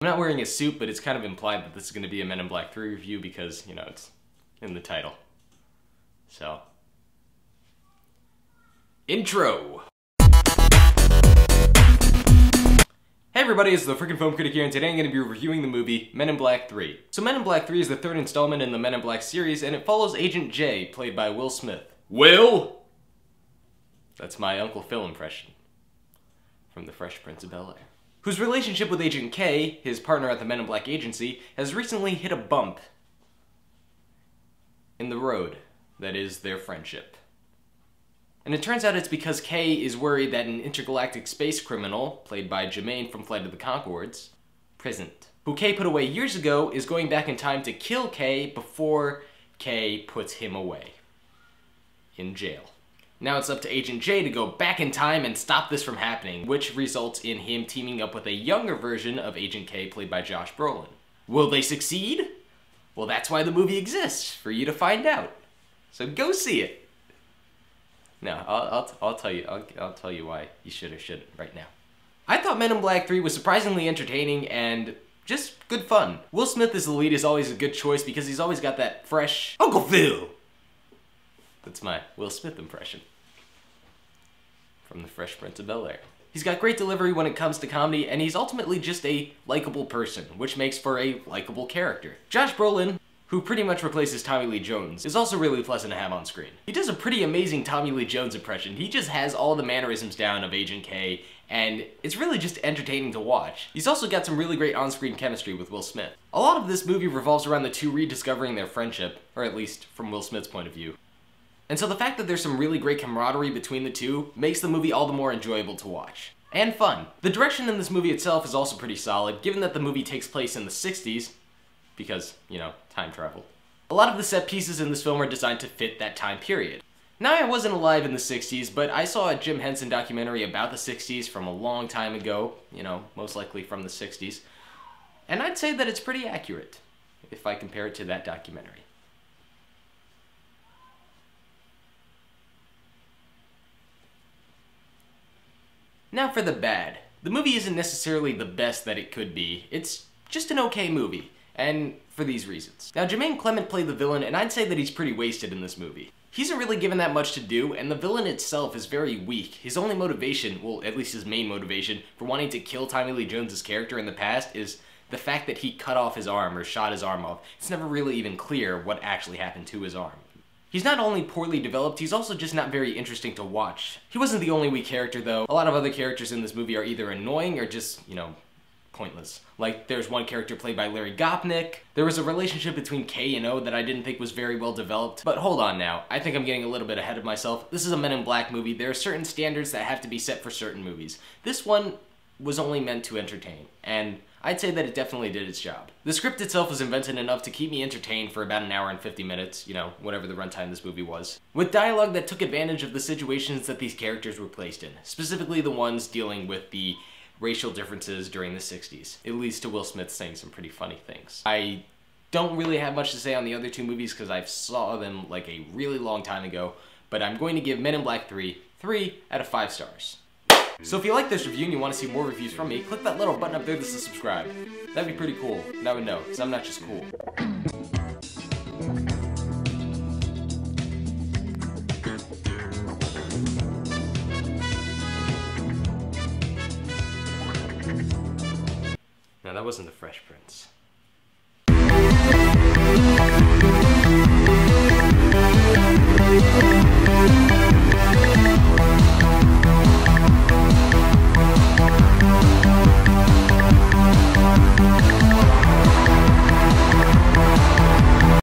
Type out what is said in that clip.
I'm not wearing a suit, but it's kind of implied that this is going to be a Men in Black 3 review because, you know, it's in the title. So, intro! Hey everybody, it's the Fricken Film Critic here, and today I'm going to be reviewing the movie Men in Black 3. So Men in Black 3 is the third installment in the Men in Black series, and it follows Agent J, played by Will Smith. Will? That's my Uncle Phil impression. From The Fresh Prince of Bel-Air. Whose relationship with Agent K, his partner at the Men in Black agency, has recently hit a bump in the road that is their friendship. And it turns out it's because K is worried that an intergalactic space criminal, played by Jemaine from Flight of the Conchords, Present, who K put away years ago, is going back in time to kill K before K puts him away. In jail. Now it's up to Agent J to go back in time and stop this from happening, which results in him teaming up with a younger version of Agent K, played by Josh Brolin. Will they succeed? Well, that's why the movie exists, for you to find out. So go see it. No, I'll tell you why you should or shouldn't right now. I thought Men in Black 3 was surprisingly entertaining and just good fun. Will Smith as the lead is always a good choice because he's always got that fresh Uncle Phil. That's my Will Smith impression. From The Fresh Prince of Bel-Air. He's got great delivery when it comes to comedy, and he's ultimately just a likable person, which makes for a likable character. Josh Brolin, who pretty much replaces Tommy Lee Jones, is also really pleasant to have on screen. He does a pretty amazing Tommy Lee Jones impression. He just has all the mannerisms down of Agent K, and it's really just entertaining to watch. He's also got some really great on-screen chemistry with Will Smith. A lot of this movie revolves around the two rediscovering their friendship, or at least from Will Smith's point of view. And so the fact that there's some really great camaraderie between the two makes the movie all the more enjoyable to watch. And fun. The direction in this movie itself is also pretty solid, given that the movie takes place in the 60s, because, you know, time travel. A lot of the set pieces in this film are designed to fit that time period. Now, I wasn't alive in the 60s, but I saw a Jim Henson documentary about the 60s from a long time ago, you know, most likely from the 60s, and I'd say that it's pretty accurate, if I compare it to that documentary. Now for the bad. The movie isn't necessarily the best that it could be. It's just an okay movie, and for these reasons. Now, Jemaine Clement played the villain, and I'd say that he's pretty wasted in this movie. He isn't really given that much to do, and the villain itself is very weak. His only motivation, well, at least his main motivation, for wanting to kill Tommy Lee Jones' character in the past is the fact that he cut off his arm or shot his arm off. It's never really even clear what actually happened to his arm. He's not only poorly developed, he's also just not very interesting to watch. He wasn't the only weak character though. A lot of other characters in this movie are either annoying or just, you know, pointless. Like, there's one character played by Larry Gopnik. There was a relationship between K and O that I didn't think was very well developed. But hold on now, I think I'm getting a little bit ahead of myself. This is a Men in Black movie. There are certain standards that have to be set for certain movies. This one was only meant to entertain, and I'd say that it definitely did its job. The script itself was invented enough to keep me entertained for about an hour and 50 minutes, you know, whatever the runtime this movie was, with dialogue that took advantage of the situations that these characters were placed in, specifically the ones dealing with the racial differences during the 60s. It leads to Will Smith saying some pretty funny things. I don't really have much to say on the other two movies because I saw them like a really long time ago, but I'm going to give Men in Black 3 3 out of 5 stars. So if you like this review and you want to see more reviews from me, click that little button up there that says subscribe. That'd be pretty cool, and I would know, because I'm not just cool. No, that wasn't The Fresh Prince.